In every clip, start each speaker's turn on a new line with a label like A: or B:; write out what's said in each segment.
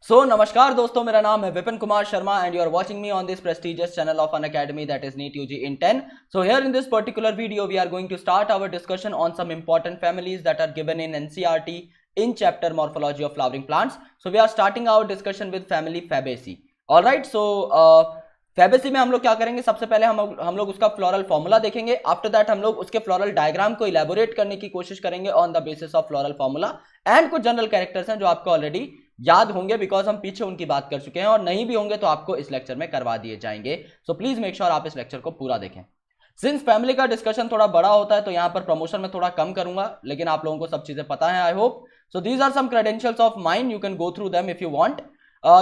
A: नमस्कार दोस्तों, मेरा नाम है Vipin Kumar Sharma and you are watching me on this prestigious channel of an academy that is NEET UG in 10. So here in this particular video we are going to start our discussion on some important families that are given in NCERT in chapter morphology of flowering plants. So we are starting our discussion with family Fabaceae. All right, so Fabaceae में हम लोग क्या करेंगे, सबसे पहले हम लोग उसका फ्लोरल फॉर्मूला देखेंगे. आफ्टर दैट हम लोग उसके फ्लोरल डायग्राम को इलेबोरेट करने की कोशिश करेंगे on the basis of floral formula. And कुछ जनरल कैरेक्टर्स हैं जो आपको ऑलरेडी याद होंगे बिकॉज हम पीछे उनकी बात कर चुके हैं, और नहीं भी होंगे तो आपको इस लेक्चर में करवा दिए जाएंगे. सो प्लीज मेक श्योर आप इस लेक्चर को पूरा देखें. सिंस फैमिली का डिस्कशन थोड़ा बड़ा होता है तो यहां पर प्रमोशन में थोड़ा कम करूंगा, लेकिन आप लोगों को सब चीजें पता है I hope. So these are some credentials of mine, you can go through them if you want.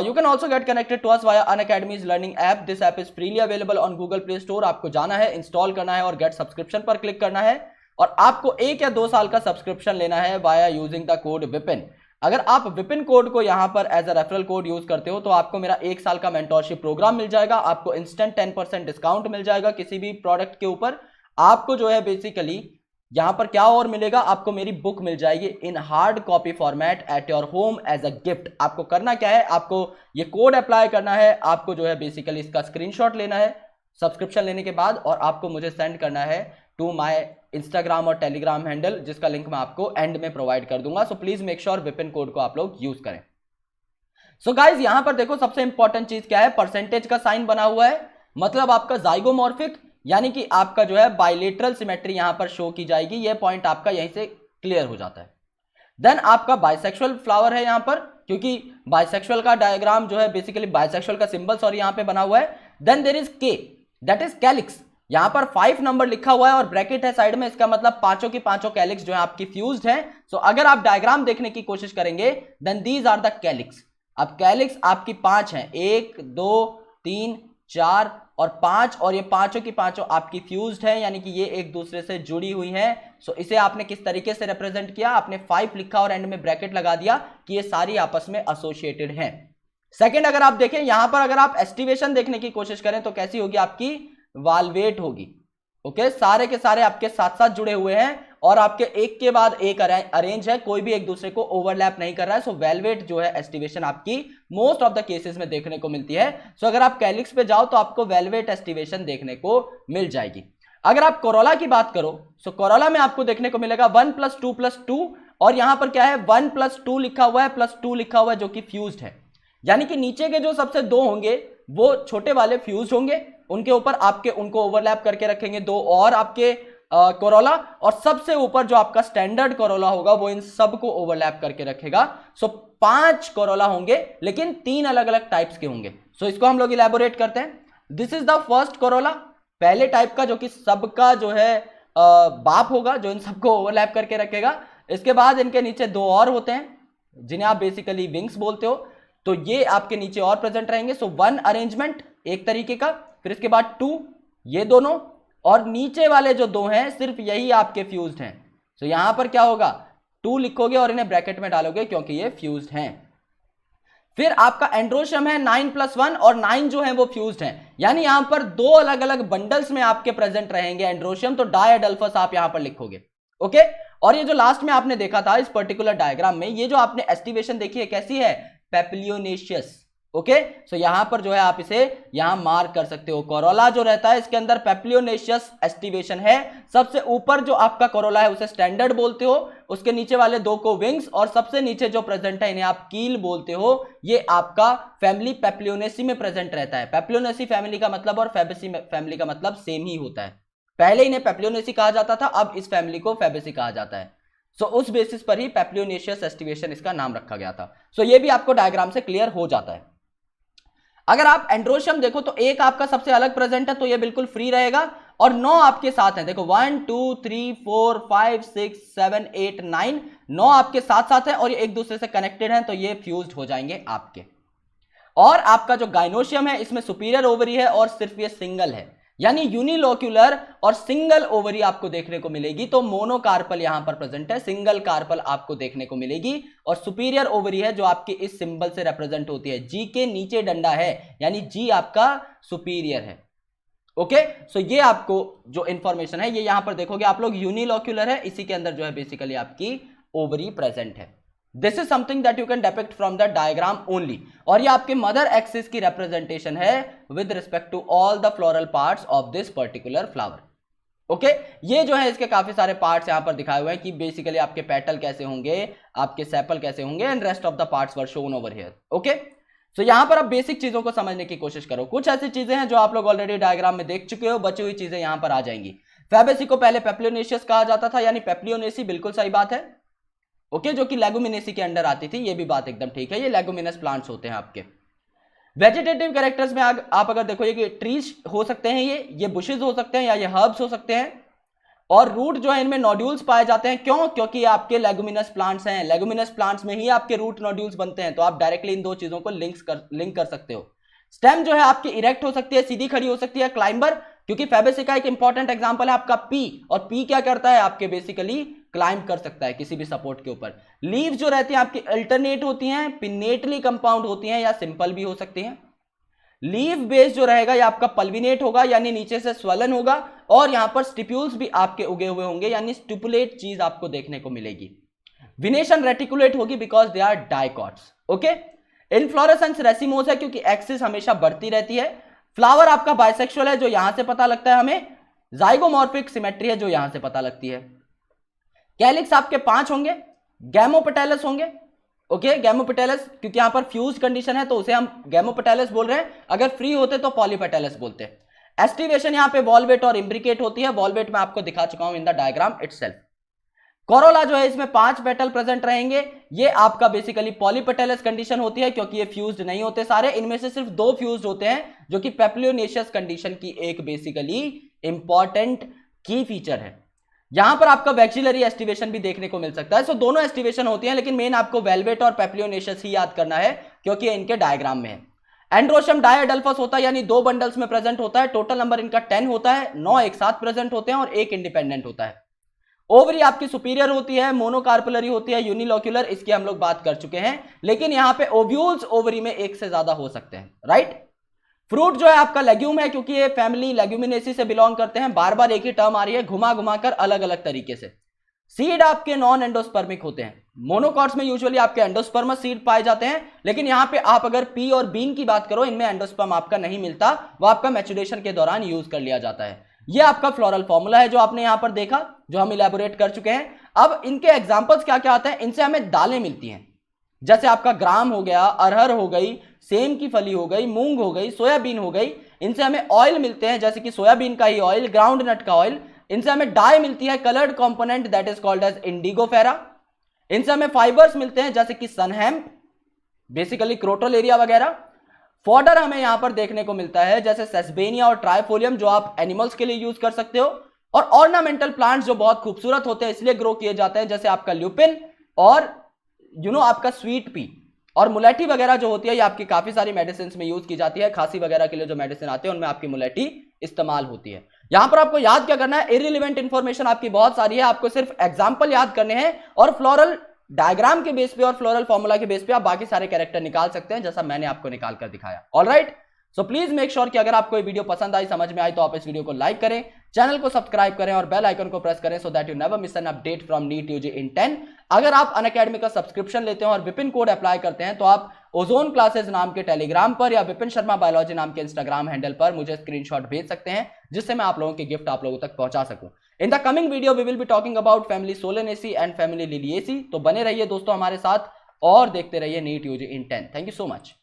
A: You can also get connected to us via Unacademy's learning app. This app is freely available on Google Play Store. आपको जाना है, install करना है और get subscription पर click करना है, और आपको 1 या 2 साल का सब्सक्रिप्शन लेना है via using the code Vipin. अगर आप विपिन कोड को यहां पर as a referral code use करते हो तो आपको मेरा 1 साल का मेंटोरशिप प्रोग्राम मिल जाएगा. आपको इंस्टेंट 10% डिस्काउंट मिल जाएगा किसी भी प्रोडक्ट के ऊपर. आपको जो है बेसिकली यहां पर क्या और मिलेगा, आपको मेरी बुक मिल जाएगी in hard copy format at your home as a gift. आपको करना क्या है, आपको ये कोड अप्लाई करना है, आपको जो है बेसिकली इसका स्क्रीनशॉट लेना है सब्सक्रिप्शन लेने के बाद, और आपको मुझे सेंड करना है टू माय इंस्टाग्राम और टेलीग्राम हैंडल, जिसका लिंक मैं आपको एंड में प्रोवाइड कर दूंगा. So please make sure Vipin code को आप लोग यूज करें. सो गाइज यहां पर देखो सबसे इंपॉर्टेंट चीज क्या है, परसेंटेज का साइन बना हुआ है, मतलब आपका जाइगोमॉर्फिक यानी कि आपका जो है बाइलेटरल सिमेट्री यहां पर शो की जाएगी. ये पॉइंट आपका यहीं से क्लियर हो जाता है. देन आपका बाइसेक्सुअल फ्लावर है यहां पर, क्योंकि बाइसेक्सुअल का डायग्राम जो है बेसिकली बाइसेक्सुअल का सिंबल सॉरी यहां पे बना हुआ है. देन देयर इज के, दैट इज कैलिक्स. यहां पर 5 नंबर लिखा हुआ है और ब्रैकेट है साइड में, इसका मतलब पांचों की पांचों कैलिक्स जो है आपकी फ्यूज्ड है. सो अगर आप डायग्राम देखने की कोशिश करेंगे then these are the calyx. अब कैलिक्स आपकी 5 हैं, 1 2 3 4 और 5, और ये पांचों की पांचों आपकी फ्यूज्ड है, यानी कि ये एक दूसरे से जुड़ी हुई हैं. सो इसे आपने किस तरीके से रिप्रेजेंट किया, आपने 5 लिखा और एंड में ब्रैकेट लगा दिया कि ये सारी आपस में एसोसिएटेड हैं. सेकंड, अगर आप देखें यहां पर अगर आप एस्टिवेशन देखने की कोशिश करें तो कैसी होगी, आपकी वाल्वेट होगी. ओके, सारे के सारे आपके साथ साथ जुड़े हुए हैं और आपके एक के बाद एक अरेंज है, कोई भी एक दूसरे को ओवरलैप नहीं कर रहा है. सो वेलवेट जो है एस्टिवेशन आपकी मोस्ट ऑफ द केसेस में देखने को मिलती है. सो अगर आप कैलिक्स पे जाओ तो आपको वेलवेट एस्टिवेशन देखने को मिल जाएगी. अगर आप कोरोला की बात करो सो कोरोला में आपको देखने को मिलेगा 1 + 2 + 2, और यहां पर क्या है 1 + 2 लिखा हुआ है +2 लिखा हुआ है जो कि फ्यूज्ड है, यानी कि नीचे के जो सबसे 2 होंगे वो छोटे वाले फ्यूज्ड होंगे, उनके ऊपर आपके उनको ओवरलैप करके रखेंगे 2 और आपके कोरोला, और सबसे ऊपर जो आपका स्टैंडर्ड कोरोला होगा वो इन सब को ओवरलैप करके रखेगा. सो 5 कोरोला होंगे लेकिन 3 अलग अलग टाइप्स के होंगे. सो इसको हम लोग इलेबोरेट करते हैं. This is the first Corolla, पहले टाइप का, जो कि सबका जो है बाप होगा, जो इन सबको ओवरलैप करके रखेगा. इसके बाद इनके नीचे 2 और होते हैं जिन्हें आप बेसिकली विंग्स बोलते हो, तो ये आपके नीचे और प्रेजेंट रहेंगे. सो 1 अरेंजमेंट एक तरीके का, फिर इसके बाद 2 ये दोनों, और नीचे वाले जो 2 हैं सिर्फ यही आपके फ्यूज्ड हैं. सो यहां पर क्या होगा, 2 लिखोगे और इन्हें ब्रैकेट में डालोगे क्योंकि ये फ्यूज्ड हैं. फिर आपका एंड्रोशियम है 9 + 1, और 9 जो है वो फ्यूज्ड हैं, यानी यहां पर 2 अलग अलग बंडल्स में आपके प्रेजेंट रहेंगे एंड्रोशियम, तो डायडल्फस आप यहां पर लिखोगे. ओके, और ये जो लास्ट में आपने देखा था इस पर्टिकुलर डायग्राम में, ये जो आपने एस्टिवेशन देखी है कैसी है, पेप्लियोनेशियस. ओके, सो यहां पर जो है आप इसे यहां मार्क कर सकते हो. कोरोला जो रहता है इसके अंदर पेप्लियोनेशियस एस्टिवेशन है. सबसे ऊपर जो आपका कोरोला है उसे स्टैंडर्ड बोलते हो, उसके नीचे वाले 2 को विंग्स, और सबसे नीचे जो प्रेजेंट है इन्हें आप कील बोलते हो. ये आपका फैमिली पेप्लियोनेसी में प्रेजेंट रहता है. पेप्लियोनेसी फैमिली का मतलब और फैबेसी फैमिली का मतलब सेम ही होता है. पहले इन्हें पेप्लियोनेसी कहा जाता था, अब इस फैमिली को फैबेसी कहा जाता है. सो उस बेसिस पर ही पेप्लियोनेशियस एस्टिवेशन इसका नाम रखा गया था. सो ये भी आपको डायग्राम से क्लियर हो जाता है. अगर आप एंड्रोशियम देखो तो एक आपका सबसे अलग प्रेजेंट है, तो ये बिल्कुल फ्री रहेगा, और 9 आपके साथ हैं. देखो 1 2 3 4 5 6 7 8 9, 9 आपके साथ साथ हैं और ये एक दूसरे से कनेक्टेड हैं, तो ये फ्यूज्ड हो जाएंगे आपके. और आपका जो गाइनोशियम है इसमें सुपीरियर ओवरी है और सिर्फ ये सिंगल है, यानी यूनिलोक्यूलर और सिंगल ओवरी आपको देखने को मिलेगी. तो मोनोकार्पल यहां पर प्रेजेंट है, सिंगल कार्पल आपको देखने को मिलेगी, और सुपीरियर ओवरी है जो आपकी इस सिंबल से रिप्रेजेंट होती है. जी के नीचे डंडा है, यानी जी आपका सुपीरियर है. ओके, सो ये आपको जो इंफॉर्मेशन है ये यहां पर देखोगे आप लोग, यूनिलोक्यूलर है, इसी के अंदर जो है बेसिकली आपकी ओवरी प्रेजेंट है. This is something that you can depict from the diagram only. और ये आपके मदर एक्सिस की रिप्रेजेंटेशन है with respect to all the floral parts of this particular flower. Okay, ये जो है इसके काफी सारे पार्ट्स यहां पर दिखाए हुए हैं कि बेसिकली आपके पेटल कैसे होंगे, आपके सेपल कैसे होंगे, and rest of the parts were shown over here. Okay, so यहां पर आप बेसिक चीजों को समझने की कोशिश करो। कुछ ऐसी चीजें हैं जो आप लोग ऑलरेडी डायग्राम में देख चुके हो, बची हुई चीजें यहां पर आ जाएंगी। फैबेसी को पहले पेप्लियोनेशियस कहा जाता था, यानी पेप्लियोनेसी, बिल्कुल सही बात है। ओके, जो कि लेगुमिनेसी के अंडर आती थी, ये भी बात एकदम ठीक है। ये लेगुमिनस प्लांट्स होते हैं आपके। वेजिटेटिव कैरेक्टर्स में आप अगर देखो, ये ट्रीज हो सकते हैं, ये बुशेज हो सकते हैं, या ये हर्ब्स हो सकते हैं। और रूट जो है इनमें नोड्यूल्स पाए जाते हैं। क्यों? क्योंकि ये आपके लेगुमिनस प्लांट्स हैं। लेगुमिनस प्लांट्स में ही आपके रूट नोड्यूल्स बनते हैं। तो आप डायरेक्टली इन दो चीजों को लिंक कर सकते हो। स्टेम जो है आपकी इरेक्ट हो सकती है, सीधी खड़ी हो सकती है, क्लाइंबर, क्योंकि फैबेसी का एक इंपॉर्टेंट एग्जांपल है आपका पी। और पी क्या करता है? आपके बेसिकली क्लाइंब कर सकता है किसी भी सपोर्ट के ऊपर। लीव जो रहती है आपकी अल्टरनेट होती हैं, पिनेटली कंपाउंड होती हैं, या सिंपल भी हो सकती हैं। लीफ बेस जो रहेगा ये आपका पल्विनेट होगा, यानी नीचे से स्वलन होगा। और यहां पर स्टिप्यूल्स भी आपके उगे हुए होंगे, यानी स्टिपुलेट चीज आपको देखने को मिलेगी। विनेशन रेटिकुलेट होगी because they are dicots. Okay, inflorescence racemose है क्योंकि एक्सिस हमेशा बढ़ती रहती है। फ्लावर आपका बाइसेक्सुअल है, जो यहां से पता लगता है हमें। जाइगोमॉर्फिक सिमेट्री है, जो यहां से पता लगती है। कैलिक्स आपके 5 होंगे, गैमोपेटैलस होंगे। ओके, गैमोपेटैलस, क्योंकि यहां पर फ्यूज कंडीशन है तो उसे हम गैमोपेटैलस बोल रहे हैं। अगर फ्री होते तो पॉलीपेटैलस बोलते हैं। एस्टिवेशन यहां पे वॉल्वेट और इम्ब्रिकेट होती है। वॉल्वेट मैं आपको दिखा चुका हूं in the diagram itself. Corolla जो है इसमें 5 पेटल प्रेजेंट रहेंगे। ये आपका बेसिकली पॉलीपेटैलस कंडीशन होती है, क्योंकि ये फ्यूज्ड नहीं होते सारे। इनमें से सिर्फ 2 फ्यूज्ड होते हैं, जो कि पेप्लियोनेशियस कंडीशन की एक बेसिकली इंपॉर्टेंट की फीचर है। यहां पर आपका वैक्सिलरी एस्टिवेशन भी देखने को मिल सकता है। सो दोनों एस्टिवेशन होती हैं, लेकिन मेन आपको वेलवेट और पेप्लियोनेशियस ही याद करना है, क्योंकि इनके डायग्राम में है। एंड्रोशियम डायडल्फस होता है, यानी 2 बंडल्स में प्रेजेंट होता है। टोटल नंबर इनका 10 होता है। 9 एक साथ प्रेजेंट होते हैं और 1 इंडिपेंडेंट होता है। ओवरी आपकी सुपीरियर होती है, मोनोकार्पुलरी होती है, यूनिलोक्यूलर, इसकी हम लोग बात कर चुके हैं। लेकिन यहां पे ओव्यूल्स ओवरी में एक से ज्यादा हो सकते हैं, राइट। फ्रूट जो है आपका लेग्यूम है, क्योंकि ये फैमिली लेग्यूमिनेसी से बिलोंग करते हैं। बार बार एक ही टर्म आ रही है, घुमा घुमा कर अलग अलग तरीके से। सीड आपके नॉन एंडोस्पर्मिक होते हैं। मोनोकॉट्स में यूजुअली आपके एंडोस्पर्मस सीड पाए जाते हैं, लेकिन यहां पे आप अगर पी और बीन की बात करो, इनमें एंडोस्पर्म आपका नहीं मिलता, वो आपका मैच्योरेशन के दौरान यूज कर लिया जाता है। ये आपका फ्लोरल फॉर्मूला है जो आपने यहां पर देखा, जो हम इलेबोरेट कर चुके हैं। अब इनके एग्जांपल्स क्या क्या आते हैं? इनसे हमें दालें मिलती हैं, जैसे आपका ग्राम हो गया, अरहर हो गई, सेम की फली हो गई, मूंग हो गई, सोयाबीन हो गई। इनसे हमें ऑयल मिलते हैं, जैसे कि सोयाबीन का ही ऑयल, ग्राउंड नट का ऑयल। इनसे हमें डाई मिलती है, coloured component, that is called as indigofera. इनसे हमें फाइबर्स मिलते हैं, जैसे कि सनहेम्प, बेसिकली क्रोटोलेरिया वगैरह। फॉडर हमें यहां पर देखने को मिलता है, जैसे सेस्बेनिया और ट्राइफोलियम, जो आप एनिमल्स के लिए यूज कर सकते हो। और ऑर्नामेंटल प्लांट्स जो बहुत खूबसूरत होते हैं, इसलिए ग्रो किए जाते हैं, जैसे आपका ल्यूपिन और आपका स्वीट पी। और मुलेठी वगैरह जो होती है, ये आपकी काफी सारी मेडिसिन में यूज की जाती है। खांसी वगैरह के लिए जो मेडिसिन आते हैं, उनमें आपकी मुलेठी इस्तेमाल होती है। यहां पर आपको याद क्या करना है? इररिलेवेंट इंफॉर्मेशन आपकी बहुत सारी है, आपको सिर्फ एग्जांपल याद करने हैं। और फ्लोरल डायग्राम के बेस पे और फ्लोरल फॉर्मूला के बेस पे आप बाकी सारे कैरेक्टर निकाल सकते हैं, जैसा मैंने आपको निकाल कर दिखाया। Alright, so please make sure कि अगर आपको ये वीडियो पसंद आई, समझ में आई, तो आप इस वीडियो को लाइक करें, चैनल को सब्सक्राइब करें और बेल आइकन को प्रेस करें, so that you never miss an update from NEET UG in 10। अगर आप अनअकैडमी का सब्सक्रिप्शन लेते हैं और विपिन कोड अप्लाई करते हैं, तो आप ओजोन क्लासेस नाम के टेलीग्राम पर या विपिन शर्मा बायोलॉजी नाम के इंस्टाग्राम हैंडल पर मुझे स्क्रीनशॉट भेज सकते हैं, जिससे मैं आप लोगों के गिफ्ट आप लोगों तक पहुंचा सकूं। In the coming video we will be talking about family Solanaceae and family Liliaceae. तो बने रहिए दोस्तों हमारे साथ और देखते रहिए NEET UG in 10। Thank you so much.